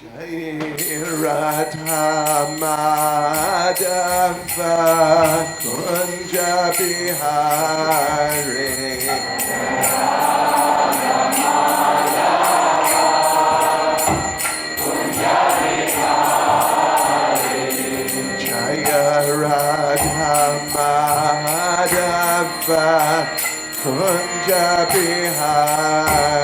Radha Madhava Kunja Bihari Jaya Radha Madhava Kunja Bihari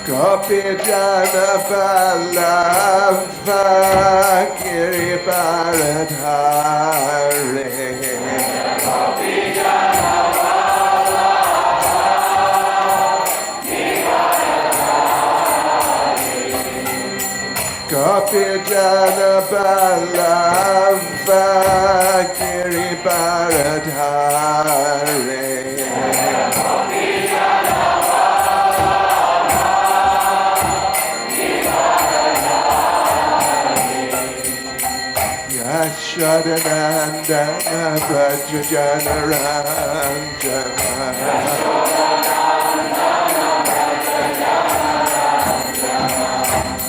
Gopi Jana Vallabha Giri Bharadhari Gopi Jana Vallabha Giri Bharadhari Gopi Jana Vallabha Giri Bharadhari Yashodanandana Braja Janaranjana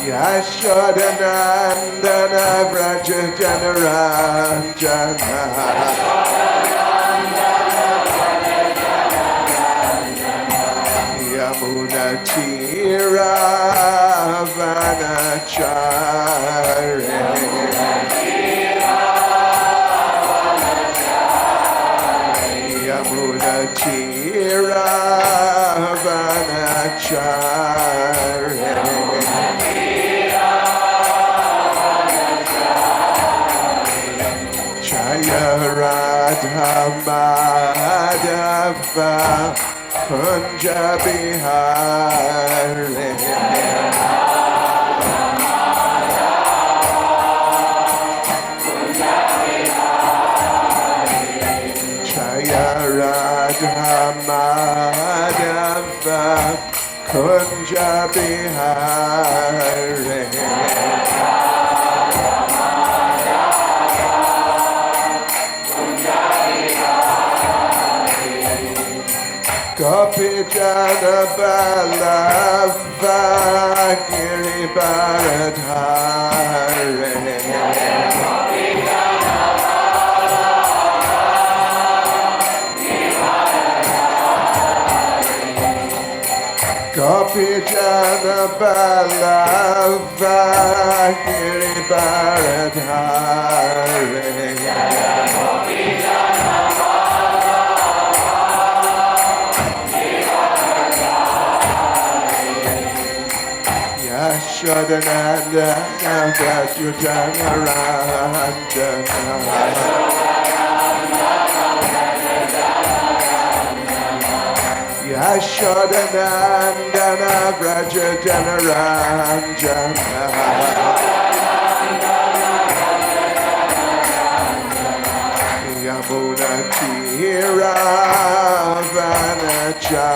Yashodanandana Braja Janaranjana Yamuna Tira Vanachari Tira Vanachari Jaya Radha Madhava Kunja Bihari Radha Madhava Kunja Bihari Gopi Jana Vallabha Giri Bharadhari Gopi Jana Vallabha Giri Bharadhari Yashodanandana Braja Janaranjana Yashodanandana Braja Janaranjana Yamuna Tira Vanachari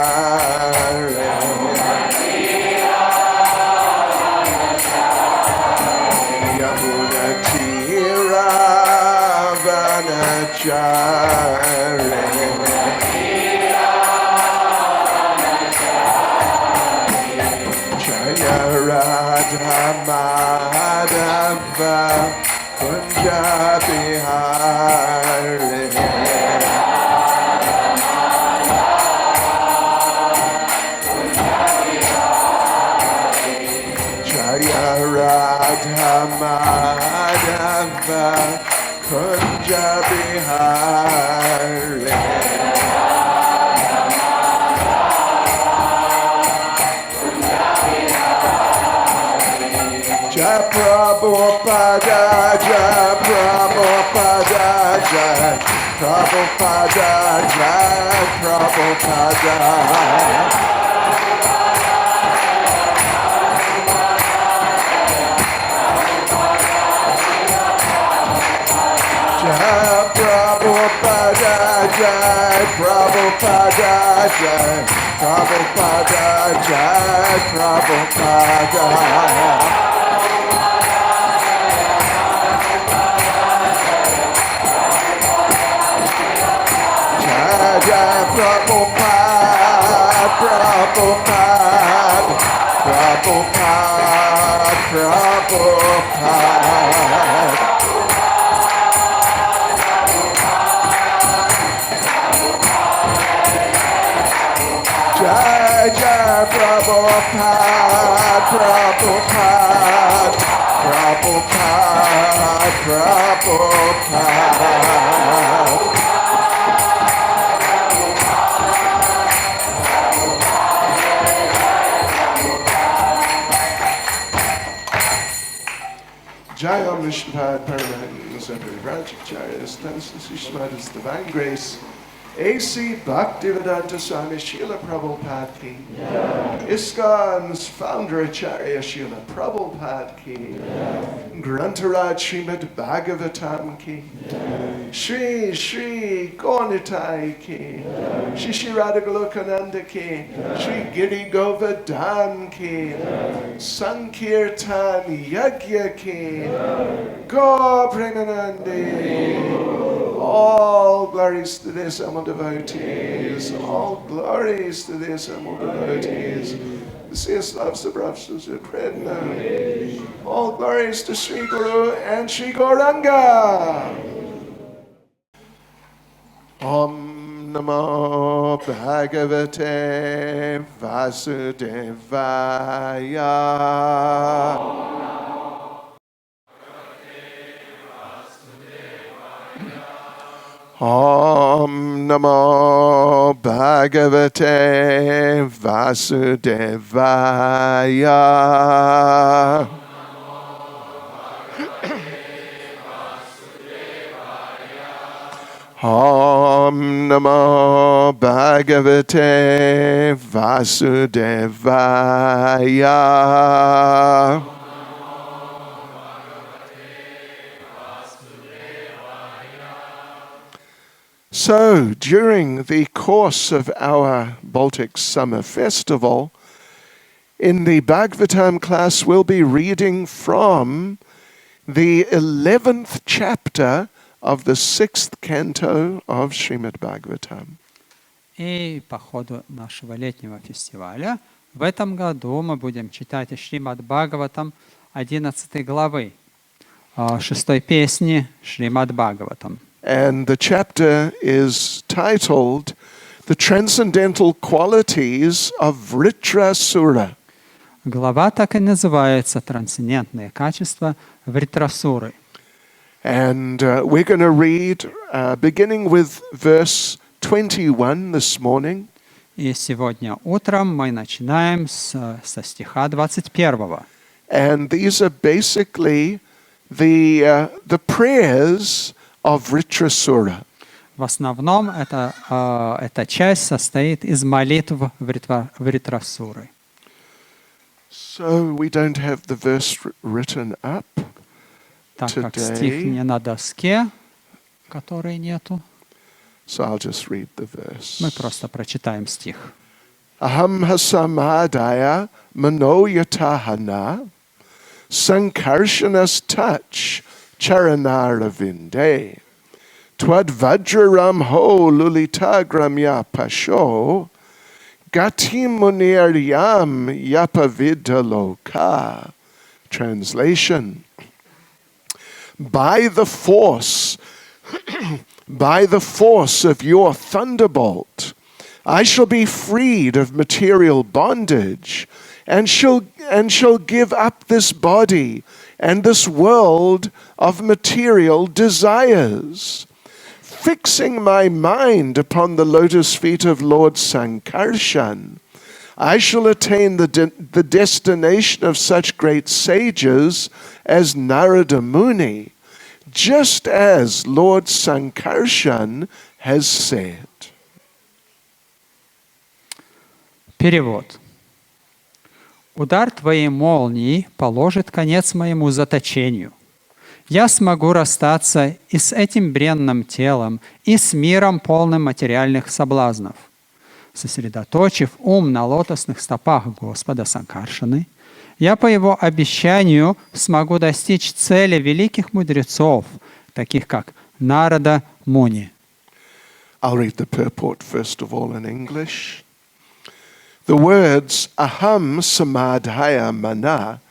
Yamuna Tira Vanachari Radha Madhava Kunja Bihari Jaya Radha Madhava Kunja Bihari Jai Prabhupada, Jai Prabhupada, Jai Prabhupada, Jai Prabhupada. Jai Prabhupada, Jai Prabhupada, Jai Prabhupada, Jai Prabhupada. Jai Prabhupada, Prabhupada, Prabhupada, Prabhupada. Jai Jai Prabhupada, Prabhupada, Prabhupada, Prabhupada. Jai Om Vishnupada Paramahansa Rajacharya Stansis Vishnupadas Divine Grace A.C. Bhaktivedanta Swami Srila Prabhupada Ki. ISKCON's founder Acharya Srila Prabhupada Ki. Grantaraj Srimad Bhagavatam Ki. Shri Shri Gaunitai Ki. Shri Shri Radhagolokananda Ki. Shri Giri Govardhan Ki. Sankirtan Yagya Ki. Go Premanandi. All glories to the assembled devotees. All glories to the assembled devotees. The CS loves the Brahmas of Predna. All glories to Sri Guru and Sri Gauranga. Om Namo Bhagavate Vasudevaya. Om Namo Bhagavate Vasudevaya. Om Namo Bhagavate Vasudevaya. So, during the course of our Baltic Summer Festival, in the Bhagavatam class we'll be reading from the 11th chapter of the 6th canto of Srimad Bhagavatam. И по ходу нашего летнего фестиваля в этом году мы будем читать из Шримад Бхагаватам 11 главы, 6 песни Шримад Бхагаватам. And the chapter is titled The Transcendental Qualities of Vritrasura. Глава так и называется «Трансцендентные качества Вритрасуры». And we're going to read beginning with verse 21 this morning. И сегодня утром мы начинаем со стиха 21. And these are basically the prayers of Vritrasura. В основном эта часть состоит из молитв Вритрасуры. So we don't have the verse written up Так как today. стих не на доске, которой нету, So I'll just read the verse. мы просто прочитаем стих. Aham hasamadaya manoyatahana sankarshanas touch charanaravinday twad vajraram ho lulitagramya pasho gatim muniryam yapavidaloka. Translation: by the force of your thunderbolt, I shall be freed of material bondage, and shall give up this body and this world of material desires. Fixing my mind upon the lotus feet of Lord Sankarshan, I shall attain the destination of such great sages as Narada Muni, just as Lord Sankarshan has said. Перевод. Удар твоей молнии положит конец моему заточению. Я смогу расстаться и с этим бренным телом, и с миром, полным материальных соблазнов. Сосредоточив ум на лотосных стопах Господа Санкаршаны, я по его обещанию смогу достичь цели великих мудрецов, таких как Нарада Муни. I'll read the purport first of all in English. The words aham samadhaya mana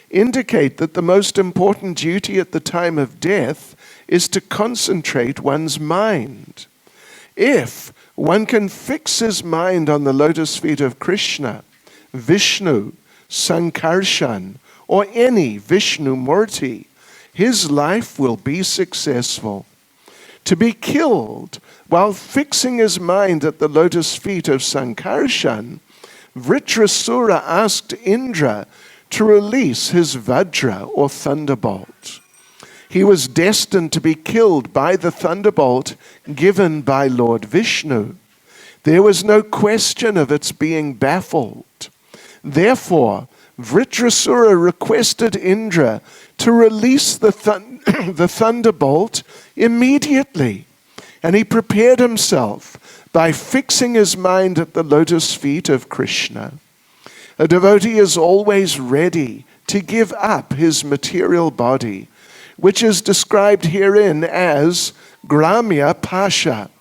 indicate that the most important duty at the time of death is to concentrate one's mind. If one can fix his mind on the lotus feet of Krishna, Vishnu, Sankarshan, or any Vishnu Murti, his life will be successful. To be killed while fixing his mind at the lotus feet of Sankarshan, Vritrasura asked Indra to release his Vajra or thunderbolt. He was destined to be killed by the thunderbolt given by Lord Vishnu. There was no question of its being baffled. Therefore, Vritrasura requested Indra to release the thunderbolt immediately, and he prepared himself by fixing his mind at the lotus feet of Krishna. A devotee is always ready to give up his material body, which is described herein as Gramya Pasha,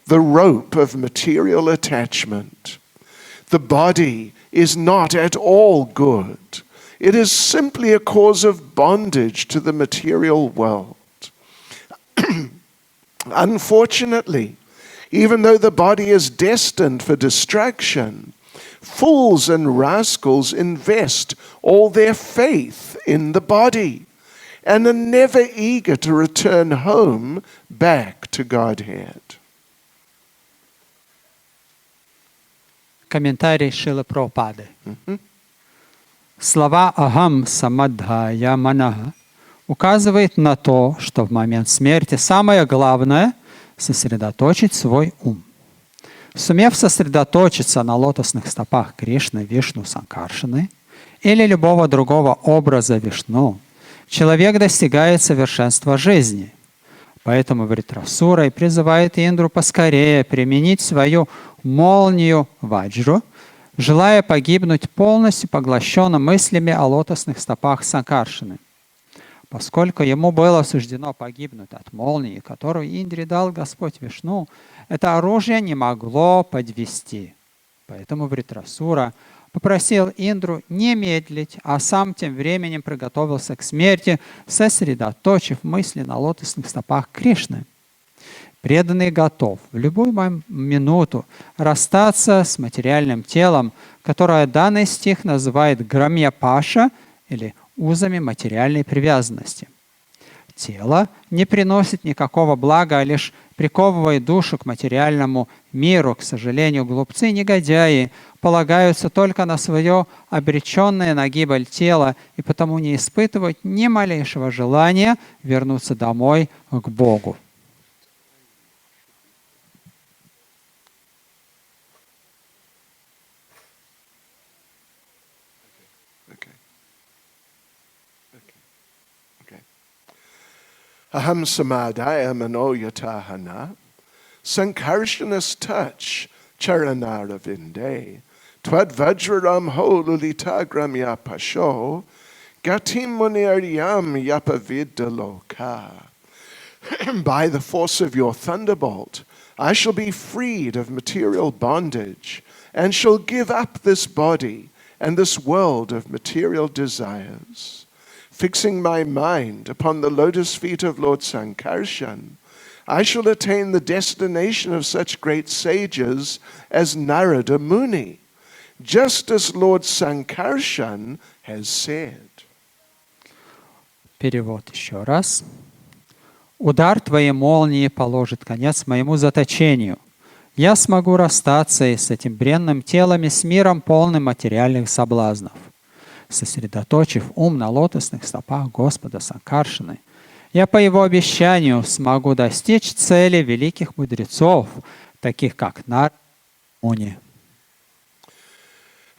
the rope of material attachment. The body is not at all good. It is simply a cause of bondage to the material world. Unfortunately, even though the body is destined for distraction, fools and rascals invest all their faith in the body and are never eager to return home back to Godhead. Комментарий Шрилы Прабхупады. Слова «Ахам самадхая манаха» указывает на то, что в момент смерти самое главное – сосредоточить свой ум. Сумев сосредоточиться на лотосных стопах Кришны, Вишну, Санкаршины или любого другого образа Вишну, человек достигает совершенства жизни. Поэтому Вритрасура и призывает Индру поскорее применить свою молнию Ваджру, желая погибнуть полностью поглощенным мыслями о лотосных стопах Санкаршины. Поскольку ему было суждено погибнуть от молнии, которую Индре дал Господь Вишну, это оружие не могло подвести. Поэтому Вритрасура попросил Индру не медлить, а сам тем временем приготовился к смерти, сосредоточив мысли на лотосных стопах Кришны. Преданный готов в любую минуту расстаться с материальным телом, которое данный стих называет Грамья Паша или узами материальной привязанности. Тело не приносит никакого блага, а лишь приковывает душу к материальному миру. К сожалению, глупцы и негодяи полагаются только на свое обреченное на гибель тело и потому не испытывают ни малейшего желания вернуться домой к Богу. Aham samadhaya mano yatahana, Sankarshanas touch, charanara vinde, Tvad vajraram ho lulitagram yapasho, Gatim muniryam yapavidaloka. By the force of your thunderbolt, I shall be freed of material bondage, and shall give up this body and this world of material desires. Fixing my mind upon the lotus feet of Lord Sankarshan, I shall attain the destination of such great sages as Narada Muni, just as Lord Sankarshan has said. Перевод еще раз. Удар твоей молнии положит конец моему заточению. Я смогу расстаться и с этим бренным телом, и с миром, полным материальных соблазнов. Сосредоточив ум на лотосных стопах Господа Санкаршины, я по его обещанию смогу достичь цели великих мудрецов, таких как Нарада Муни.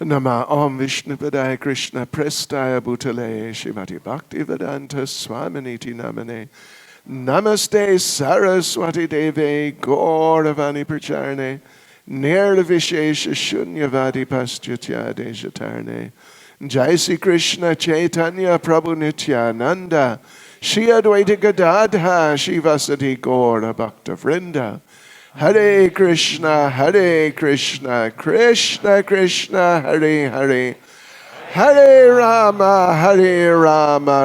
Nama Om Vishnupadaya Krishna Prestaya Bhutale Shrimati Bhakti Vedanta Swaminiti Namane Namaste Saraswati Deve Gauravani Pracharne Nirvishesha Shunyavadi Paschatya Deshatarne Jai Sri Krishna Chaitanya Prabhu Nityananda Shri Advaita Gadadha Shivasati Gaura Bhakta Vrinda Hare Krishna, Krishna Krishna, Hare Hare. Hare Rama,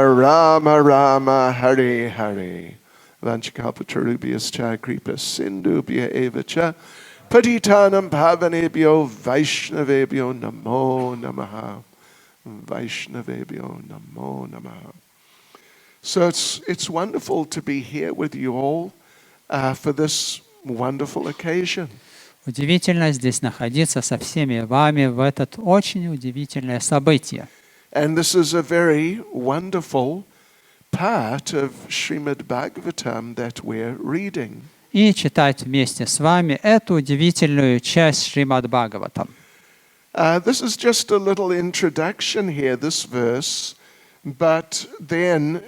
Rama Rama, Hare Hare. Vanchakapatarubhyascha kripa sindubhya evacha patitanam pavanebhyo Vaishnavebhyo namo namaha. Vaishnavebhyo namo namaha. So it's wonderful to be here with you all for this wonderful occasion. Удивительно здесь находиться со всеми вами в это очень удивительное событие. And this is a very wonderful part of Srimad Bhagavatam that we're reading. И читать вместе с вами эту удивительную часть Шримад Бхагаватам. This is just a little introduction here, this verse, but then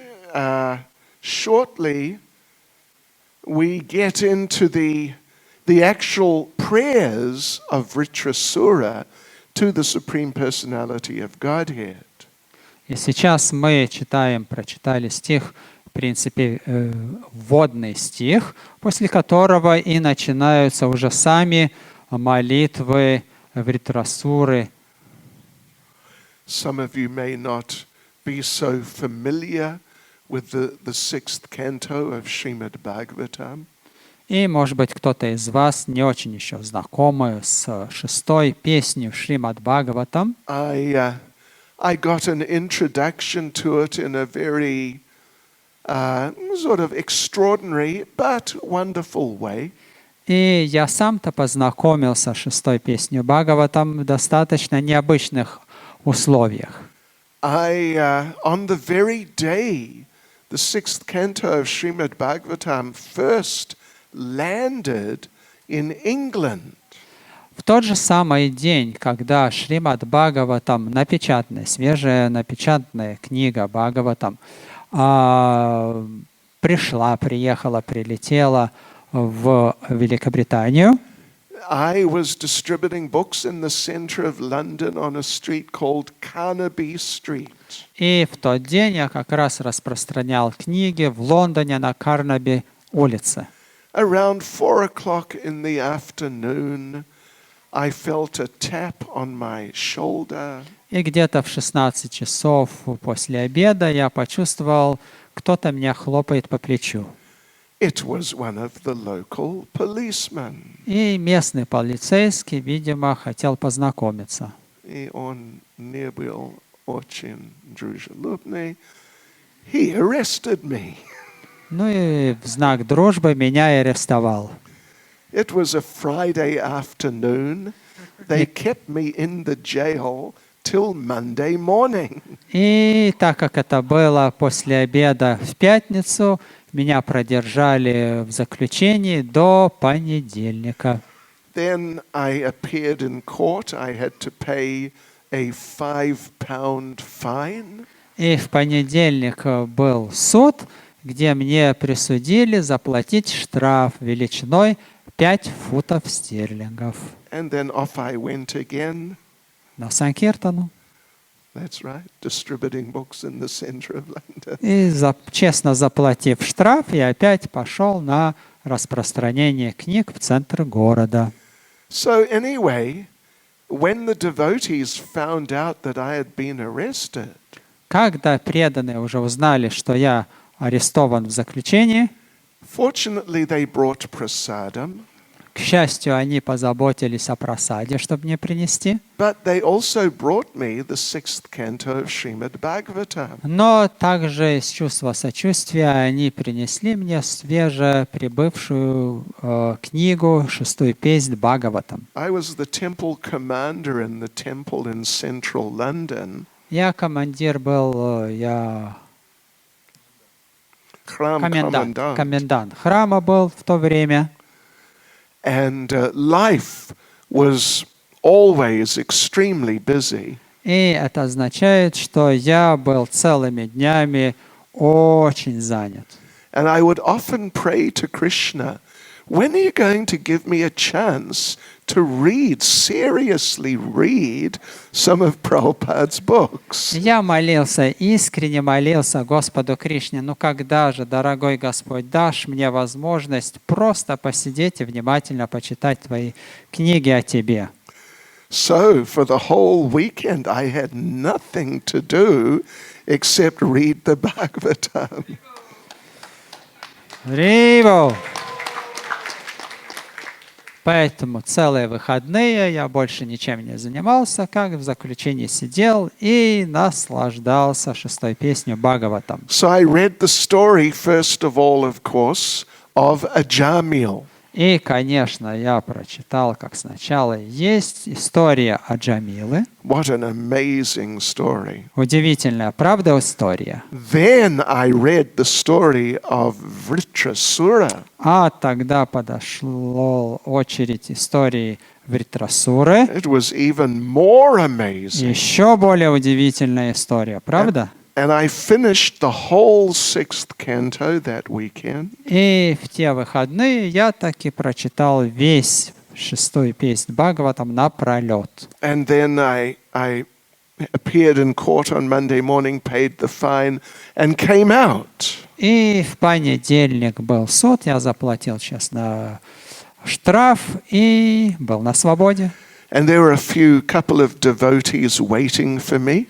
shortly we get into the actual prayers of Vritrasura to the Supreme Personality of Godhead. И сейчас мы прочитали стих, в принципе, вводный стих, после которого и начинаются уже сами молитвы Вритрасуры. Some of you may not be so familiar with the sixth canto of Srimad Bhagavatam. И, может быть, кто-то из вас не очень еще знакомы с 6-й песней Шримад Бхагаватам. I got an introduction to it in a very sort of extraordinary but wonderful way. И я сам-то познакомился с 6-й песней Бхагаватам в достаточно необычных условиях. On the very day the sixth canto of Srimad Bhagavatam first landed in England. В тот же самый день, когда Шримад Бхагаватам, свежая напечатанная книга Бхагаватам, прилетела в Великобританию, I was distributing books in the center of London on a street called Carnaby Street. И в тот день я как раз распространял книги в Лондоне на Карнаби улице. Around 4 o'clock in the afternoon, I felt a tap on my shoulder. И где-то в 16 часов после обеда я почувствовал, кто-то меня хлопает по плечу. It was one of the local policemen. И местный полицейский, видимо, хотел познакомиться. И он не был очень дружелюбный. He arrested me. Ну и в знак дружбы меня и арестовал. It was a Friday afternoon. They kept me in the jail till Monday morning. И так как это было после обеда в пятницу, меня продержали в заключении до понедельника. Then I appeared in court. I had to pay a £5 fine. И в понедельник был суд, где мне присудили заплатить штраф величиной 5 фунтов стерлингов. And then off I went again. На Санкиртану. That's right, distributing books in the center of London. И честно заплатив штраф, я опять пошел на распространение книг в центр города. So anyway, when the devotees found out that I had been arrested, Когда преданные уже узнали, что я арестован в заключении, fortunately they brought prasadam, к счастью, они позаботились о просаде, чтобы мне принести. but they also brought me the sixth canto of Srimad Bhagavatam. Но также из чувства сочувствия они принесли мне свежеприбывшую книгу, 6-ю песнь Бхагаватам. I was the temple commander in the temple in central London. Я командир был, комендант храма был в то время. And life was always extremely busy. И это означает, что я был целыми днями очень занят. And I would often pray to Krishna when are you going to give me a chance to seriously read some of Prabhupada's books? Я молился, искренне молился Господу Кришне, ну когда же, дорогой Господь, дашь мне возможность просто посидеть и внимательно почитать твои книги о тебе? So for the whole weekend I had nothing to do except read the Bhagavatam. Риво! Поэтому целые выходные я больше ничем не занимался, как в заключении сидел и наслаждался шестой песней Бхагаватам. So I read the story, first of all, of course, of Ajamil. И, конечно, я прочитал, как сначала есть история о Джамиле. What an amazing story. Удивительная, правда, история. Then I read the story of Vritrasura. А тогда подошла очередь истории Вритрасуры. It was even more amazing. Еще более удивительная история, правда? And I finished the whole 6th canto that weekend. И в те выходные я таки прочитал весь шестую песнь Бхагаватам напролет. And then I appeared in court on Monday morning, paid the fine, and came out. И в понедельник был суд, я заплатил честно штраф и был на свободе. And there were a couple of devotees waiting for me.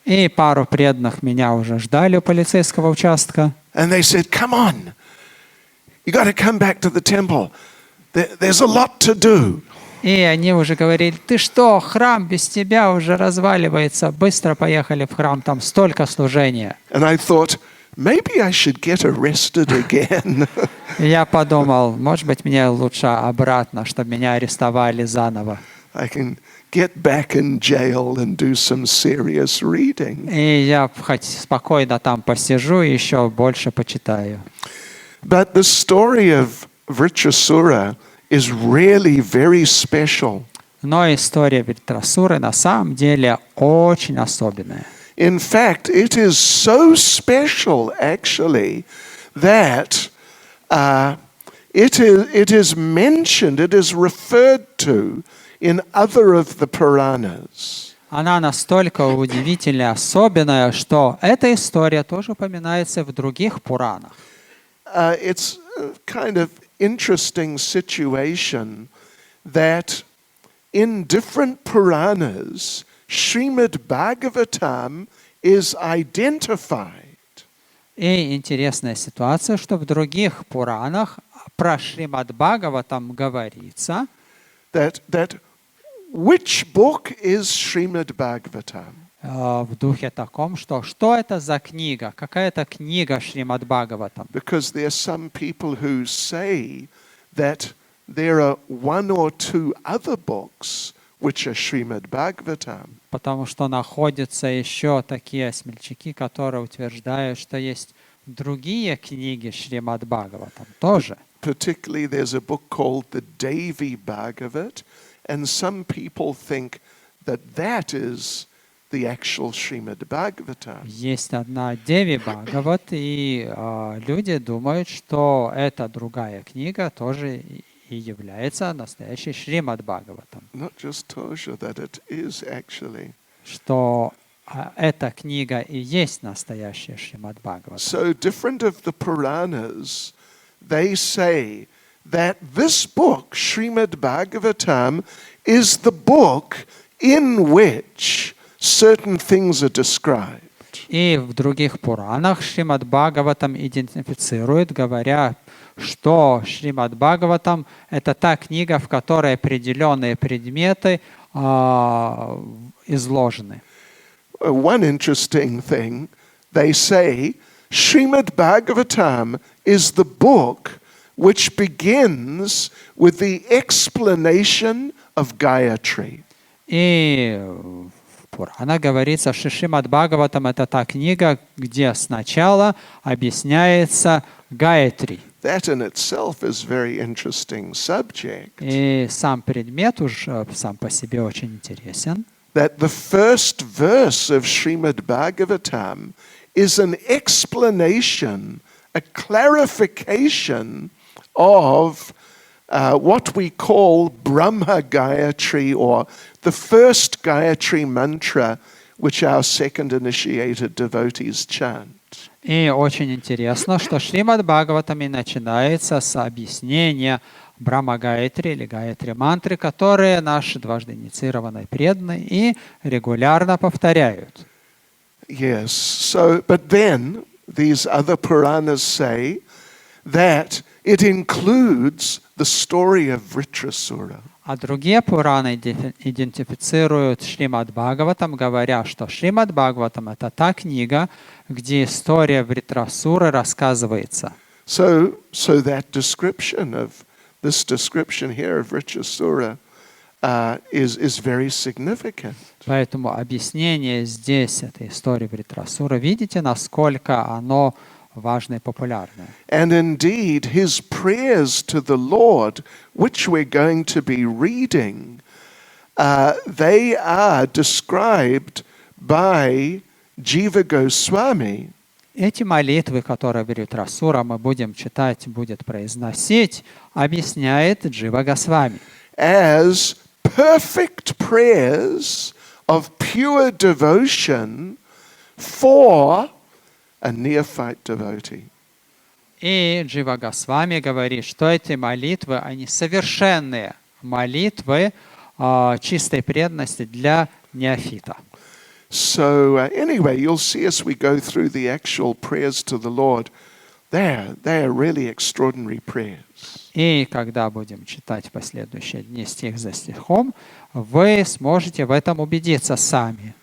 И пару преданных меня уже ждали у полицейского участка. And they said, "Come on, you got to come back to the temple. There's a lot to do." И они уже говорили: ты что, храм без тебя уже разваливается, быстро поехали в храм, там столько служения. And I thought, maybe I should get arrested again. И я подумал, может быть, мне лучше обратно, чтобы меня арестовали заново. I can get back in jail and do some serious reading. И я хоть спокойно там посижу и еще больше почитаю. But the story of Vritrasura is really very special. Но история Вритрасуры на самом деле очень особенная. In fact, it is so special, actually, that it is mentioned, it is referred to in other of the Puranas. Она настолько удивительная, особенная, что эта история тоже упоминается в других Пуранах. It's a kind of interesting situation that in different Puranas, Srimad Bhagavatam is identified. И интересная ситуация, что в других Пуранах про Шримад Бхагаватам говорится, that which book is Srimad Bhagavatam? в духе таком, что это за книга, какая-то книга Шримад Бхагаватам. Because there are some people who say that there are one or two other books which are Srimad Bhagavatam. Потому что находятся еще такие смельчаки, которые утверждают, что есть другие книги Шримад Бхагаватам тоже. Particularly there's a book called the Devi Bhagavat, and some people think that is the actual Srimad Bhagavatam. Есть одна Деви Бхагават, и люди думают, что эта другая книга тоже и является настоящей Шримад Бхагаватам. Not just Tosha, that it is actually. Что эта книга и есть настоящая Шримад Бхагаватам. So different of the Puranas, they say that this book, Srimad Bhagavatam, is the book in which certain things are described. И в других Пуранах Шримад Бхагаватам идентифицирует, говоря, что Шримад Бхагаватам — это та книга, в которой определенные предметы изложены. One interesting thing, they say, Srimad Bhagavatam is the book which begins with the explanation of Gayatri. И в Пуранах говорится, что Шримад Бхагаватам — это та книга, где сначала объясняется Гayatri. That in itself is very interesting subject. И сам предмет уж сам по себе очень интересен. That the first verse of Srimad Bhagavatam is an explanation, a clarification of what we call Brahma Gayatri, or the first Gayatri mantra, which our second initiated devotees chant. И очень интересно, что Шримад Бхагаватами начинается с объяснения Брахма Гаятри или Гаятри мантры, которые наши дважды инициированные преданные и регулярно повторяют. Yes, so, but then these other Puranas say that it includes the story of Vritrasura. А другие Пураны идентифицируют Шримад Бхагаватам, говоря, что Шримад Бхагаватам — это та книга, где история Вритрасуры рассказывается. So that this description here of Vritrasura is very significant. Поэтому объяснение здесь этой истории Вритрасуры, видите, насколько оно важное и популярное. And indeed, his prayers to the Lord, which we're going to be reading, they are described by Jiva Goswami Эти молитвы, которые Вритрасура мы будем читать, будет произносить, объясняет Джива Госвами as perfect prayers of pure devotion for a neophyte devotee. И Джива Госвами говорит, что эти молитвы, они совершенные молитвы чистой преданности для неофита. So anyway, you'll see as we go through the actual prayers to the Lord, they are really extraordinary prayers. И когда будем читать в последующие дни стих за стихом, вы сможете в этом убедиться сами.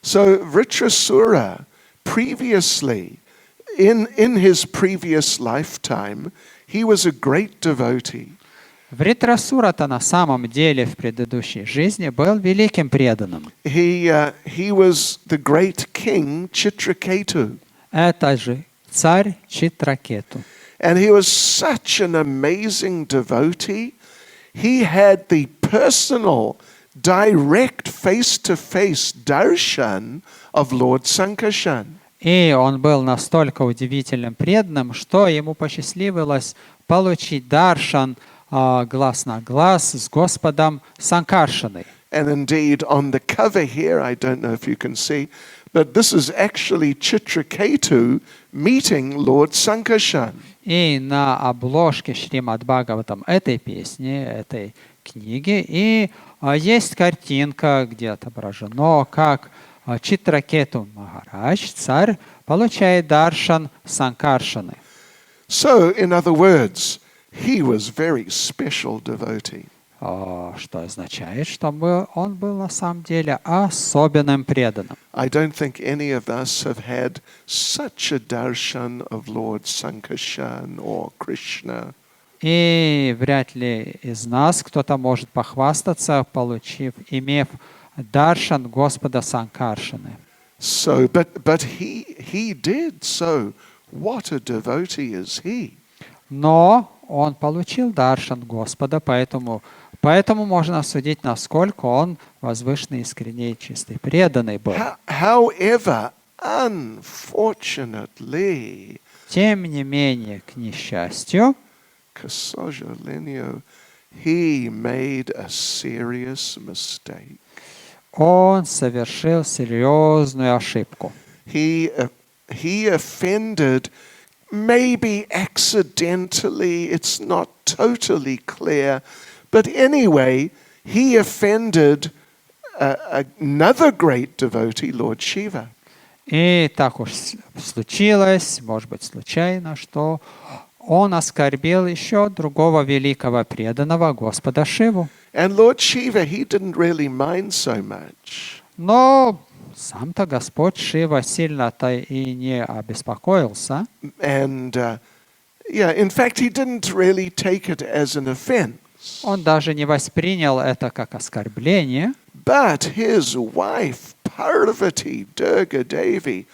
So Vritrasura, previously, in his previous lifetime, he was a great devotee. Вритрасура-то на самом деле в предыдущей жизни был великим преданным. He was the great king Chitraketu. Это же царь Читракету. And he was such an amazing devotee. He had the personal, direct, face-to-face darshan of Lord Sankarshan. И он был настолько удивительным преданным, что ему посчастливилось получить даршан глаз на глаз с Господом Санкаршаной. And indeed, on the cover here, I don't know if you can see, but this is actually Chitraketu meeting Lord Sankarshan. И на обложке Шримад Бхагаватам этой песни, этой книги, и есть картинка, где отображено, как Читракету Махарадж, царь, получает даршан Санкаршаны. So, in other words, he was very special devotee. Что означает, что он был на самом деле особенным преданным. I don't think any of us have had such a darshan of Lord Sankarshan or Krishna. И вряд ли из нас кто-то может похвастаться, имев даршан Господа Санкаршаны. So, but he did. So, what a devotee is he? Но он получил даршан Господа, поэтому можно судить, насколько он возвышенный, искренний, чистый, преданный был. However, unfortunately, тем не менее, к несчастью, he made a serious mistake. Он совершил серьезную ошибку. He offended, maybe accidentally, it's not totally clear, but anyway, he offended another great devotee, Lord Shiva. И так уж случилось, может быть, случайно, что он оскорбил еще другого великого преданного Господа Шиву. And Lord Shiva, he didn't really mind so much. Но сам-то Господь Шива сильно-то и не обеспокоился. And in fact, he didn't really take it as an offense. Он даже не воспринял это как оскорбление. But his wife, Parvati Durga Devi,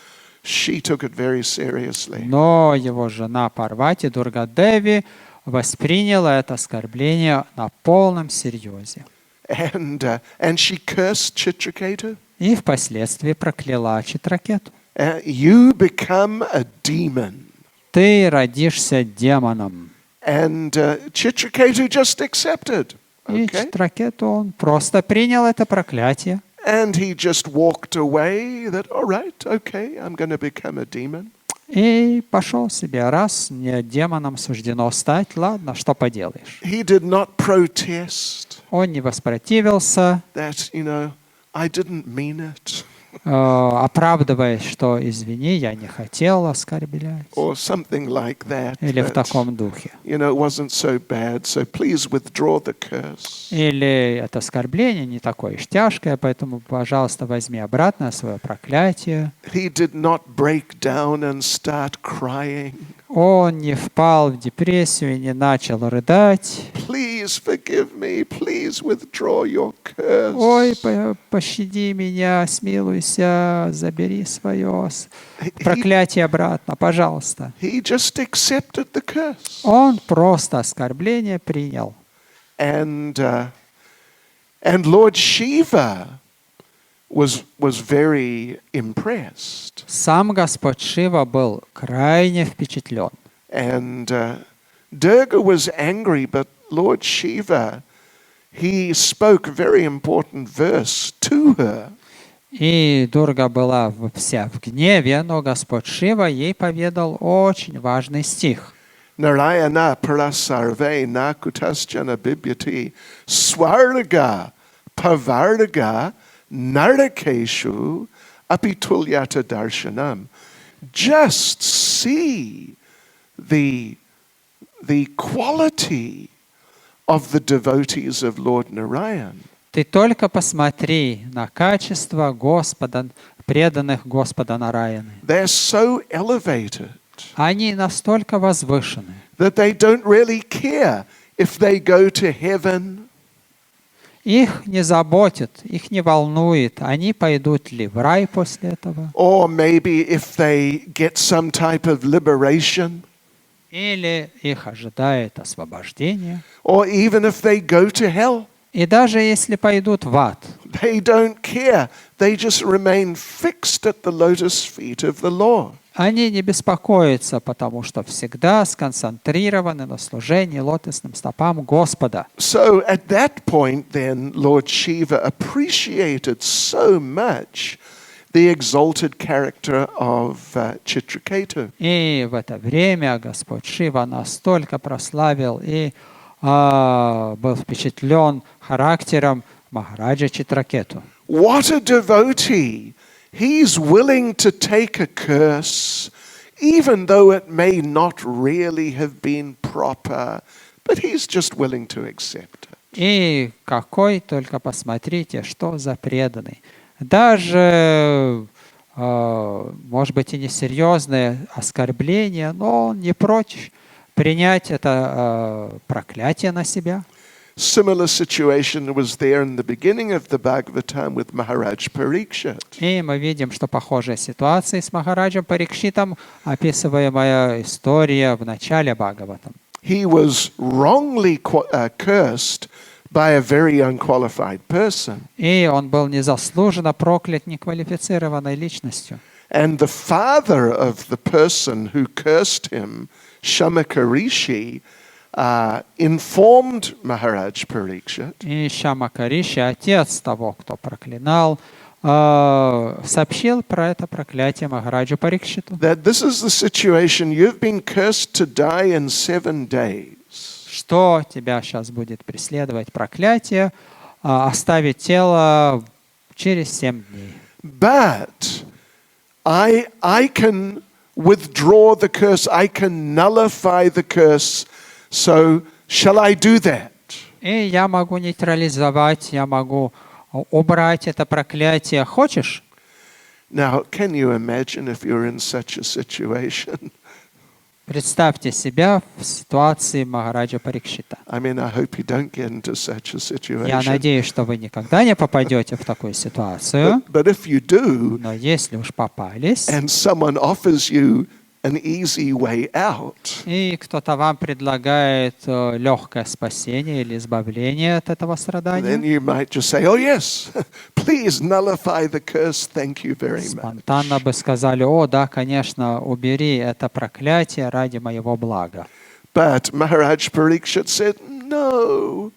she took it very seriously. Но его жена Парвати Дурга-деви восприняла это оскорбление на полном серьезе. And she cursed Chitraketu. И впоследствии прокляла Читракету. You become a demon. Ты родишься демоном. And Chitraketu just accepted. И Okay? Читракету, он просто принял это проклятие. And he just walked away that, all right, okay, I'm going to become a demon. И пошел себе. Раз мне демоном суждено стать, ладно, что поделаешь. He did not protest Он не воспротивился, that, I didn't mean it. оправдываясь, что извини, я не хотел оскорблять. Or something like that. Или в that, таком духе. it wasn't so bad, so please withdraw the curse. Или это оскорбление не такое уж тяжкое, поэтому, пожалуйста, возьми обратно свое проклятие. He did not break down and start crying. Он не впал в депрессию и не начал рыдать. Please forgive me. Please withdraw your curse. Ой, пощади меня, смилуйся, забери свое проклятие обратно, пожалуйста. He just accepted the curse. Он просто оскорбление принял. And Lord Shiva was very impressed. Сам Господь Шива был крайне впечатлен. And Durga was angry, but Lord Shiva, he spoke a very important verse to her. И Дурга была вся в гневе, но Господь Шива ей поведал очень важный стих. Narayana parasarve nakutasjana bibhyati swarga pavarga narakeshu apitulyata darshanam. Just see the quality of the devotees of Lord Narayan. Ты только посмотри на качество Господа, преданных Господа Нараяны. They're so elevated Они настолько возвышены, that they don't really care if they go to heaven их не заботит, их не волнует, они пойдут ли в рай после этого, or maybe if they get some type of liberation, или их ожидает освобождение. or even if they go to hell. И даже если пойдут в ад, They don't care. They just remain fixed at the lotus feet of the Lord. они не беспокоятся, потому что всегда сконцентрированы на служении лотосным стопам Господа. So at that point then, Lord Shiva appreciated so much the exalted character of Chitraketu. И в это время Господь Шива настолько прославил и был впечатлен характером Махараджа Читракету. What a devotee! He's willing to take a curse, even though it may not really have been proper, but he's just willing to accept it. И какой, только посмотрите, что за преданный. Даже, может быть, и несерьезное оскорбление, но он не прочь принять это проклятие на себя. Similar situation was there in the beginning of the Bhagavatam with Maharaj Parikshit. И мы видим, что похожая ситуация с Махараджем Парикшитом, описываемая история в начале Бхагаватам. He was wrongly cursed by a very unqualified person. И он был незаслуженно проклят неквалифицированной личностью. And the father of the person who cursed him, Shamaka Rishi, informed Maharaj Parikshit И Шамакариши, отец того, кто проклинал, сообщил про это проклятие Махараджу Парикшиту, that this is the situation, you've been cursed to die in 7 days. что тебя сейчас будет преследовать проклятие, оставить тело через 7 дней. But I can withdraw the curse, I can nullify the curse, so shall I do that? И я могу нейтрализовать, я могу убрать это проклятие. Хочешь? Now, can you imagine if you're in such a situation? Представьте себя в ситуации Махараджа Парикшита. I mean, I hope you don't get into such a Я situation. надеюсь, что вы никогда не попадете в такую ситуацию, But if you do, но если уж попались, and someone offers you an easy way out, и кто-то вам предлагает легкое спасение или избавление от этого then страдания, you might just say, oh yes, please nullify the curse, thank you very much. спонтанно бы сказали: «О, да, конечно, убери это проклятие ради моего блага». But Maharaj Parikshit said, no,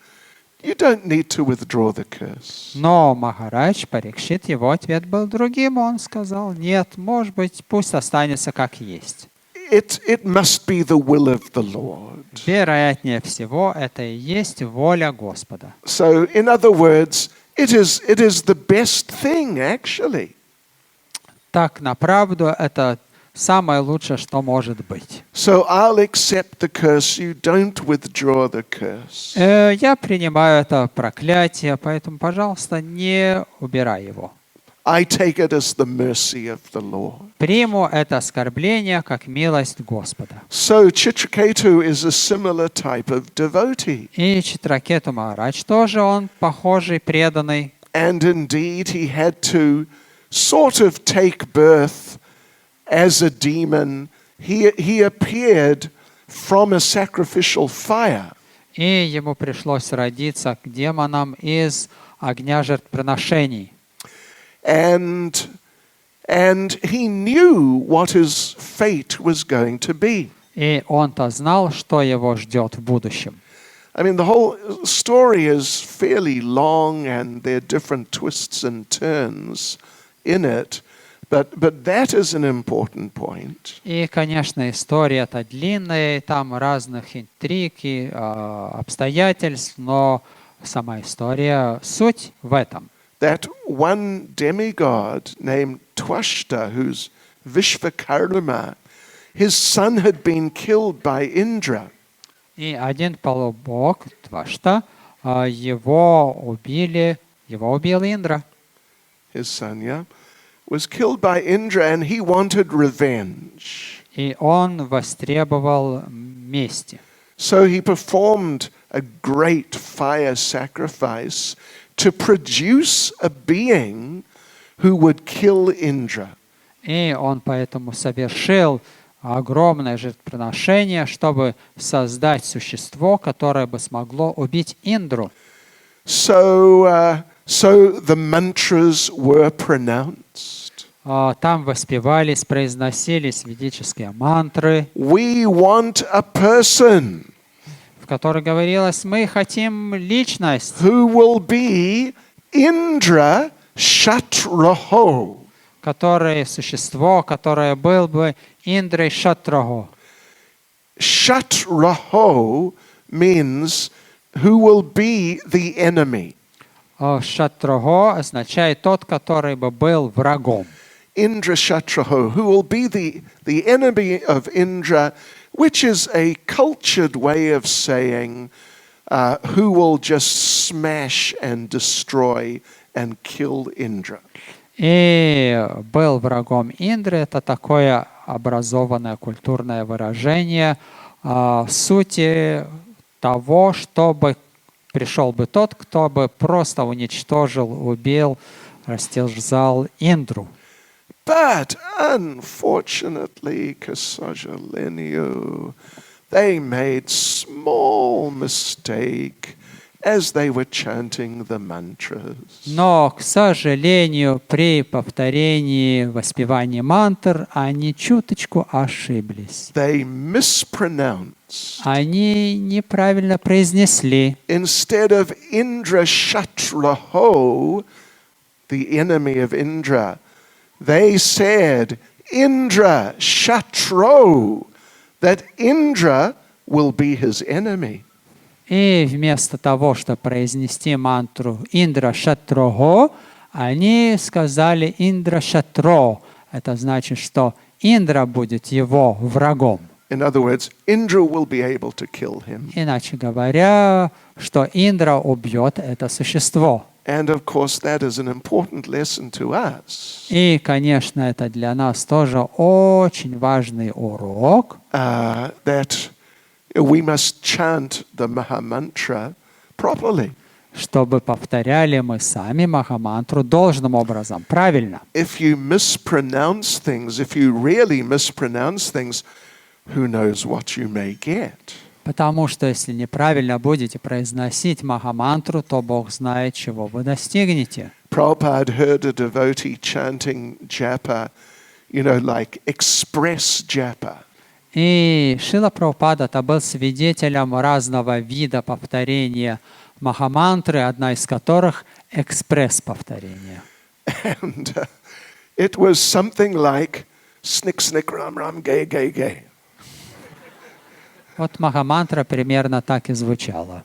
you don't need to withdraw the curse. Но Махарадж Парикшит, его ответ был другим. Он сказал, нет, может быть, пусть останется как есть. It must be the will of the Lord. Вероятнее всего, это и есть воля Господа. So, in other words, it is the best thing, actually. Так, на правду, это самое лучшее, что может быть. So, I'll accept the curse. You don't withdraw the curse. Я принимаю это проклятие, поэтому, пожалуйста, не убирай его. I take it as the mercy of the Lord. Приму это оскорбление как милость Господа. So, Chitraketu is a similar type of devotee. И Читракету Махарадж тоже он похожий, преданный. And indeed, he had to sort of take birth as a demon. He appeared from a sacrificial fire. И ему пришлось родиться к демонам из огня жертвоприношений. And he knew what his fate was going to be. И он-то знал, что его ждет в будущем. I mean, the whole story is fairly long, and there are different twists and turns in it. But that is an important point. И, конечно, история-то длинная, и там разных интриг и обстоятельств, но сама история, суть в этом. That one demigod named Twashta, who's Vishvakarma, his son had been killed by Indra. И один полубог, Твашта, его убил Индра. His son, yeah, was killed by Indra, and he wanted revenge. И он востребовал мести. So he performed a great fire sacrifice to produce a being who would kill Indra. И он поэтому совершил огромное жертвоприношение, чтобы создать существо, которое бы смогло убить Индру. So the mantras were pronounced. Там воспевались, произносились ведические мантры, We want a person в которых говорилось, мы хотим личность, who will be Indra Shatraho. существо, которое было бы Индрой Шатрахо. Shatraho means who will be the enemy. Шатрахо означает тот, который бы был врагом. Indra Shatraho, who will be the enemy of Indra, which is a cultured way of saying who will just smash and destroy and kill Indra. И был врагом Индры. Это такое образованное культурное выражение сути того, чтобы пришел бы тот, кто бы просто уничтожил, убил, растерзал Индру. But unfortunately, к сожалению, they made small mistake as they were chanting the mantras. Но, к сожалению, при повторении воспевания мантр они чуточку ошиблись. They mispronounced. Они неправильно произнесли. Instead of Indra Shatraho, the enemy of Indra, they said Indra Shatro, that Indra will be his enemy. И вместо того, чтобы произнести мантру Индра Шатрого, они сказали Индра Шатро. Это значит, что Индра будет его врагом. In other words, Indra will be able to kill him. Иначе говоря, что Индра убьет это существо. And of course, that is an important lesson to us. И, конечно, это для нас тоже очень важный урок. That we must chant the Mahamantra properly. Чтобы повторяли мы сами Махамантру должным образом, правильно. If you mispronounce things, if you really mispronounce things, who knows what you may get? Потому что если неправильно будете произносить Махамантру, то Бог знает, чего вы достигнете. Prabhupada heard a devotee chanting japa, like express japa. И Шрила Прабхупада был свидетелем разного вида повторения Махамантры, одна из которых экспресс-повторение. And it was something like snick, snick, ram, ram, gay, gay, gay. Вот Махамантра примерно так и звучала.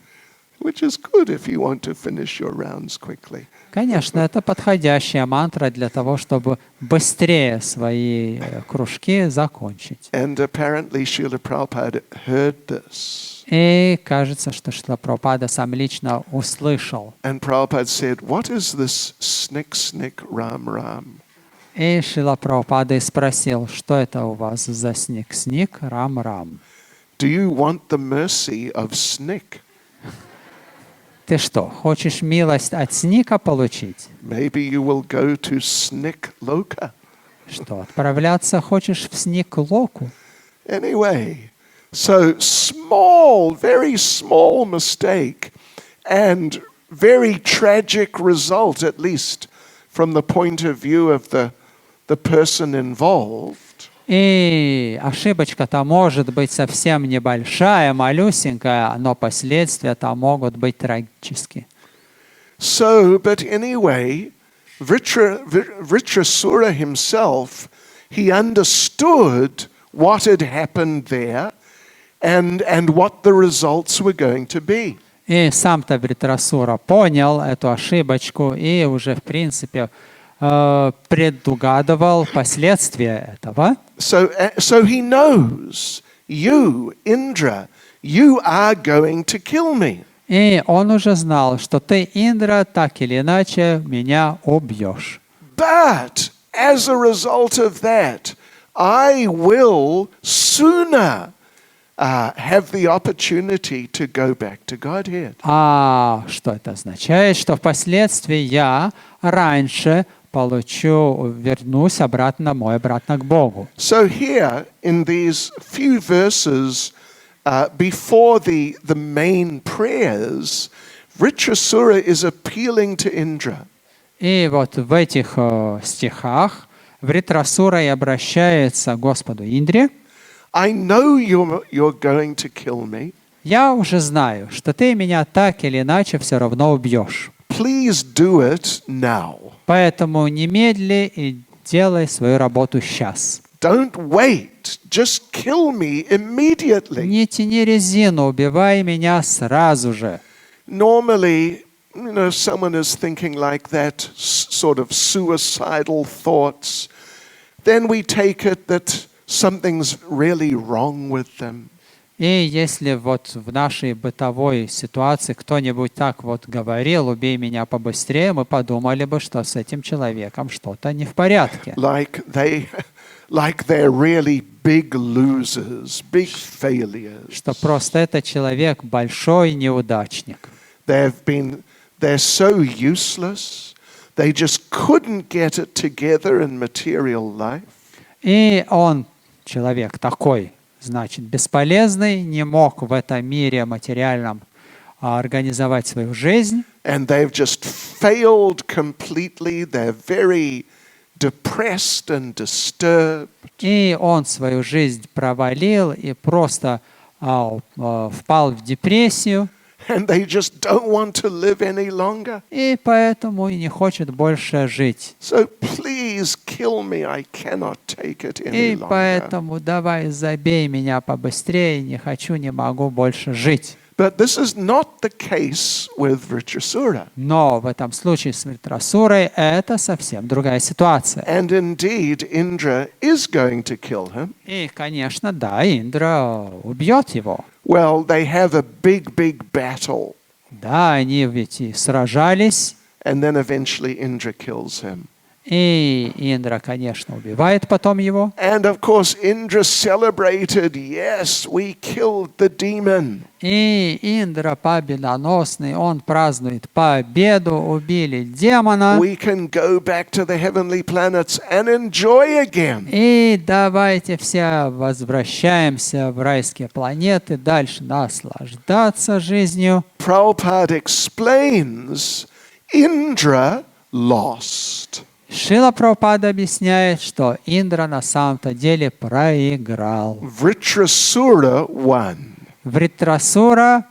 Which is good if you want to finish your rounds quickly. Конечно, это подходящая мантра для того, чтобы быстрее свои кружки закончить. And apparently Srila Prabhupada heard this. И кажется, что Шрила Прабхупада сам лично услышал. And Prabhupada said, what is this snick, snick, ram, ram? И Шрила Прабхупада и спросил, что это у вас за сник-сник, рам-рам? Do you want the mercy of snick? Ты что, хочешь милость от сника получить? Maybe you will go to snick loka. Что, отправляться хочешь в сник-локу? Anyway, so small, very small mistake and very tragic result, at least from the point of view of the person involved. И ошибочка-то может быть совсем небольшая, малюсенькая, но последствия-то могут быть трагические. So, but anyway, Vritrasura himself, he understood what had happened there and what the results were going to be. И сам-то Вритрасура понял эту ошибочку и уже, в принципе, предугадывал последствия этого. So he knows, you, Indra, you are going to kill me. И он уже знал, что ты, Индра, так или иначе меня убьешь. But as a result of that, I will sooner have the opportunity to go back to Godhead. А что это означает? Что впоследствии я раньше вернусь обратно к Богу. So here in these few verses before the main prayers, Vritrasura is appealing to Indra. И вот в этих стихах Вритрасура и обращается к Господу Индре. I know you're going to kill me. Я уже знаю, что ты меня так или иначе все равно убьешь. Please do it now. Поэтому немедли и делай свою работу сейчас. Don't wait. Just kill me immediately. Не тяни резину, убивай меня сразу же. Normally, someone is thinking like that, sort of suicidal thoughts. Then we take it that something's really wrong with them. И если вот в нашей бытовой ситуации кто-нибудь так вот говорил, убей меня побыстрее, мы подумали бы, что с этим человеком что-то не в порядке. Like they're really big losers, big failures. Что просто этот человек большой неудачник. They're so useless. They just couldn't get it together in material life. И он, человек такой, значит, бесполезный, не мог в этом мире материальном организовать свою жизнь. And they've just failed completely. They're very depressed and disturbed. И он свою жизнь провалил и просто впал в депрессию. And they just don't want to live any longer. И поэтому и не хочет больше жить. So please kill me. I cannot take it any И longer. поэтому давай забей меня побыстрее, не хочу, не могу больше жить. But this is not the case with Vritrasura. Но в этом случае с Вритрасурой это совсем другая ситуация. And indeed, Indra is going to kill him. И, конечно, да, Индра убьет его. Well, they have a big battle. Да, они ведь и сражались. And then eventually Indra kills him. И Индра, конечно, убивает потом его. And of course, Indra celebrated, yes, we killed the demon. И Индра победоносный, он празднует победу, убили демона. We can go back to the heavenly planets and enjoy again. И давайте все возвращаемся в райские планеты, дальше наслаждаться жизнью. Prabhupada explains, Indra lost. Шрила Прабхупада объясняет, что Индра на самом-то деле проиграл. Vritrasura won. Вритрасура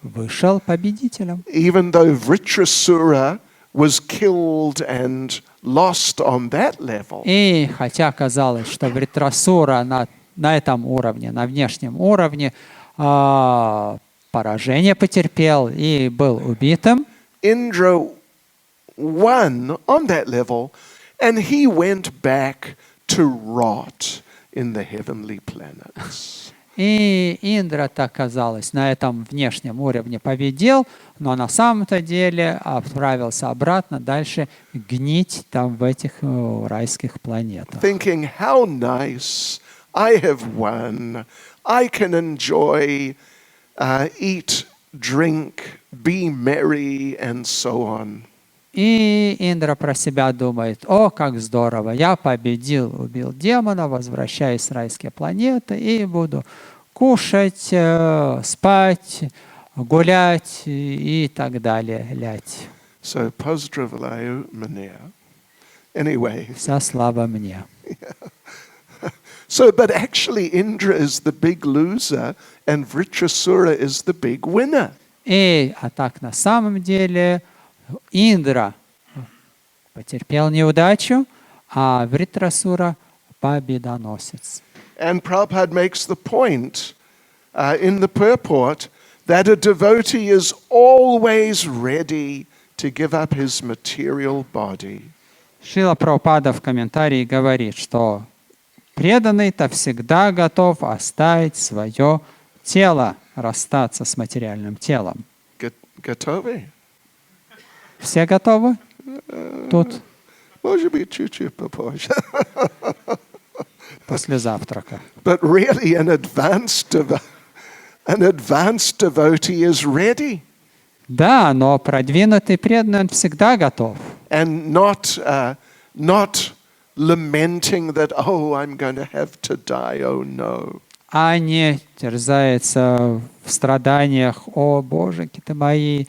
вышел победителем. Even though Vritrasura was killed and lost on that level, И хотя казалось, что Вритрасура на этом уровне, на внешнем уровне, поражение потерпел и был убитым, Indra won on that level, and he went back to rot in the heavenly planets. и Индра, так казалось, на этом внешнем уровне победил, но на самом-то деле отправился обратно дальше гнить там в этих райских планетах. Thinking, how nice, I have won, I can enjoy, eat, drink, be merry, and so on. И Индра про себя думает: о, как здорово, я победил, убил демона, возвращаюсь с райской планеты и буду кушать, спать, гулять и так далее, лять. So, pozdravляю меня. Anyway, Вся слава мне. so, but actually Indra is the big loser and Vritrasura is the big winner. А так на самом деле Индра потерпел неудачу, а Вритрасура победоносец. And Prabhupada makes the point in the purport that a devotee is always ready to give up his material body. Шрила Прабхупада в комментарии говорит, что преданный-то всегда готов оставить свое тело, расстаться с материальным телом. Готовы? Все готовы? Тут Может быть, чуть-чуть попозже. после завтрака. But really, an advanced devotee is ready Да, но продвинутый преданный он всегда готов. and not lamenting that, oh, I'm going to have to die, oh no. А не терзается в страданиях: о, боженьки ты мои,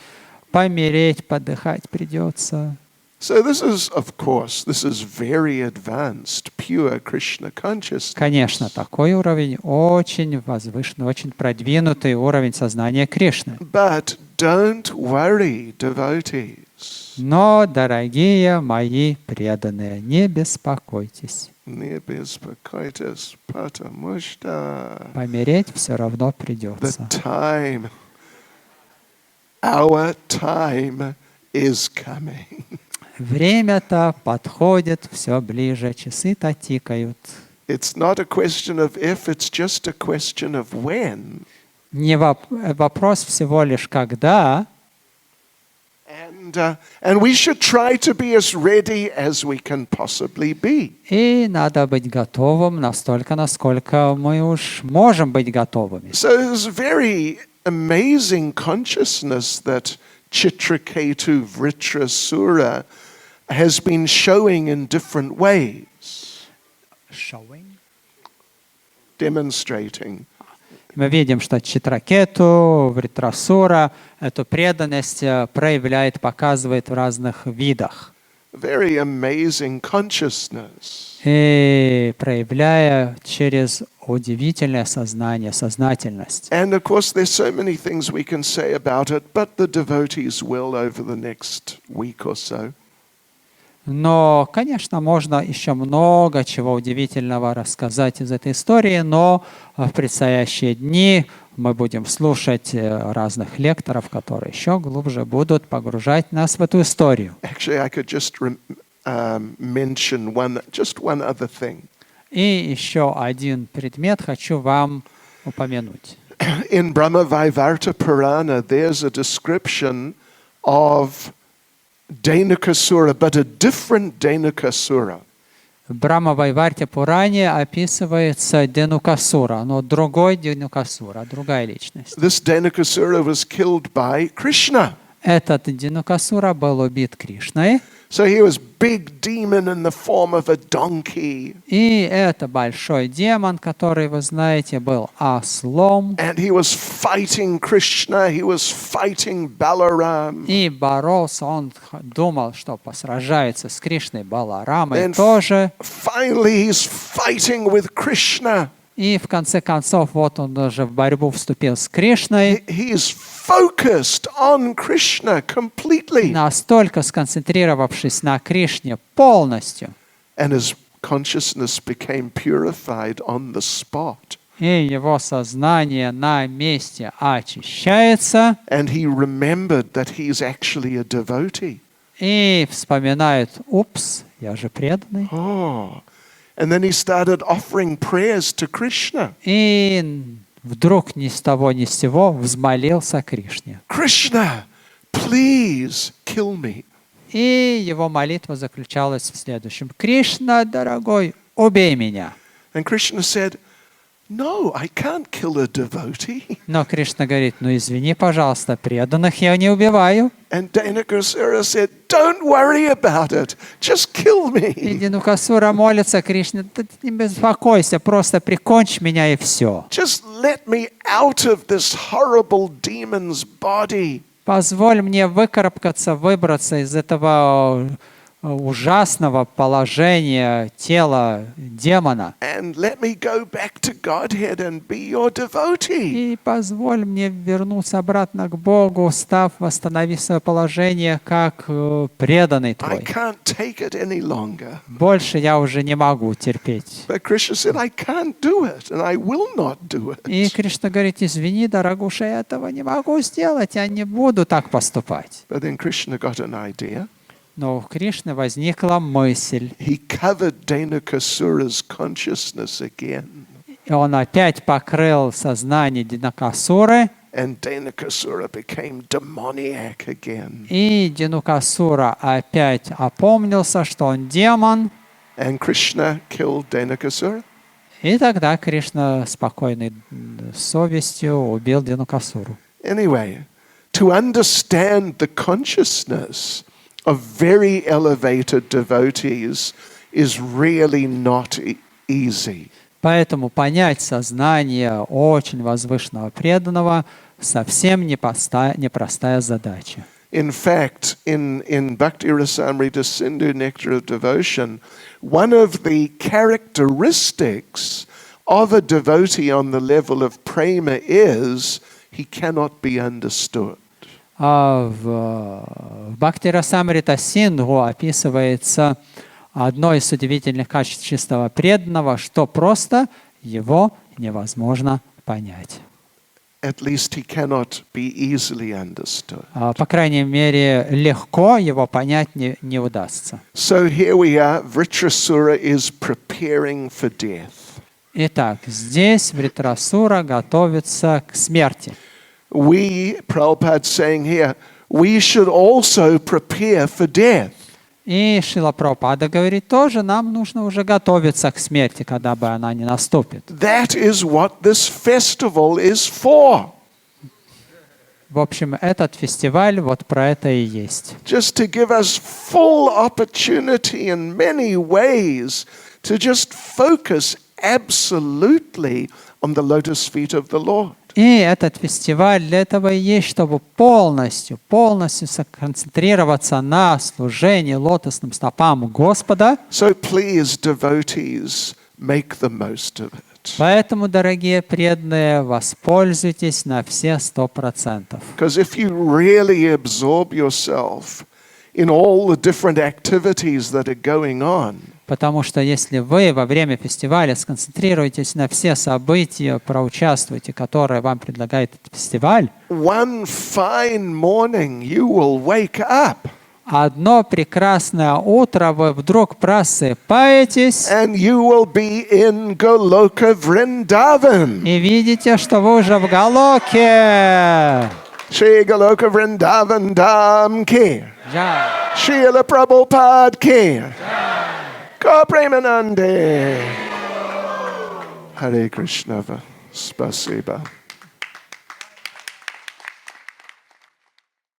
помереть, подыхать придется. So this is, of course, this is very advanced, pure Krishna consciousness. Конечно, такой уровень очень возвышенный, очень продвинутый уровень сознания Кришны. But don't worry, devotees. Но, дорогие мои преданные, не беспокойтесь. Не беспокойтесь, потому что Помереть все равно the придется. time, our time is coming. Время-то подходит все ближе, часы-то тикают. It's not a question of if, it's just a question of when. Не вопрос всего лишь когда, And we should try to be as ready as we can possibly be. и надо быть готовым настолько, насколько мы уж можем быть готовыми. So it's very amazing consciousness that Chitraketu Vritrasura has been showing in different ways, demonstrating. Мы видим, что Читракету, Вритрасура эту преданность проявляет, показывает в разных видах. Very amazing consciousness. И проявляя через удивительное сознание, сознательность. And of course, there's so many things we can say about it, but the devotees will over the next week or so. Но, конечно, можно еще много чего удивительного рассказать из этой истории, но в предстоящие дни мы будем слушать разных лекторов, которые еще глубже будут погружать нас в эту историю. Actually, I could just mention just one other thing. И еще один предмет хочу вам упомянуть. In Brahmavaivarta Purana, there's a description of Dhenukasura, but a different Dhenukasura. В Брахма-вайварте Пуране описывается Денукасура, но другой Денукасура, другая личность. This Dhenukasura was killed by Krishna. Этот Динукасура был убит Кришной, So he was big demon in the form of a donkey. и это большой демон, который, вы знаете, был ослом, And he was fighting Krishna, he was fighting Balaram. и боролся, он думал, что посражается с Кришной Баларамой Then тоже, finally he's fighting with Krishna. и в конце концов вот он даже в борьбу вступил с Кришной, He's focused on Krishna completely. настолько сконцентрировавшись на Кришне полностью, And his consciousness became purified on the spot. и его сознание на месте очищается, And he remembered that he's actually a devotee. и вспоминает: упс, я же преданный. Oh. And then he started offering prayers to Krishna. И вдруг ни с того ни с сего взмолился Кришне. Krishna, please kill me. И его молитва заключалась в следующем: Кришна, дорогой, убей меня. And Krishna said, no, I can't kill a devotee. Но Кришна говорит: ну извини, пожалуйста, преданных я не убиваю. And Dhanakasura said, don't worry about it. Just kill И me. Динукасура молится Кришне: да ты не беспокойся, просто прикончи меня и все. Just let me out of this horrible demon's body. Позволь мне выкарабкаться, выбраться из этого ужасного положения тела демона. And let me go back to Godhead and be your devotee. И позволь мне вернуться обратно к Богу, восстановив свое положение как преданный I твой. can't take it any longer. Больше я уже не могу терпеть. But Krishna said, I can't do it, and I will not do И it. Кришна говорит: извини, дорогуша, я этого не могу сделать, я не буду так поступать. But then Krishna got an idea. Но у Кришны возникла мысль, He covered Dhanakasura's consciousness again. и он опять покрыл сознание Динукасуры, And Dhanakasura became demoniac again. и Динукасура опять опомнился, что он демон, And Krishna killed Dhanakasura. и тогда Кришна спокойной совестью убил Динукасуру. Anyway, to understand the consciousness of very elevated devotees is really not easy. Поэтому понять сознание очень возвышенного преданного совсем непростая задача. In fact, in Bhakti Rasamrita Sindhu Nectar of Devotion, one of the characteristics of a devotee on the level of prema is he cannot be understood. А в Бхакти Расамрита Синдху описывается одно из удивительных качеств чистого преданного, что просто его невозможно понять. At least he cannot be easily understood. По крайней мере, легко его понять не удастся. So here we are, Vritrasura is preparing for death. Итак, здесь Вритрасура готовится к смерти. We, Prabhupada's saying here, we should also prepare for death. И Шрила Прабхупада говорит, тоже нам нужно уже готовиться к смерти, когда бы она не наступит. That is what this festival is for. В общем, этот фестиваль вот про это и есть. Just to give us full opportunity in many ways to just focus absolutely on the lotus feet of the Lord. И этот фестиваль для этого и есть, чтобы полностью сконцентрироваться на служении лотосным стопам Господа. So please, devotees, make the most of it. Поэтому, дорогие преданные, воспользуйтесь на все 100%. Because if you really absorb yourself in all the different activities that are going on, Потому что если вы во время фестиваля сконцентрируетесь на все события, проучаствуете, которые вам предлагает этот фестиваль, one fine morning you will wake up одно прекрасное утро вы вдруг просыпаетесь and you will be in Goloka Vrindavan. и видите, что вы уже в Галоке. Shri Goloka Vrindavan Dham ki. Джай. Srila Prabhupada ki. Go Premanande. Hare Krishna. Spasiba.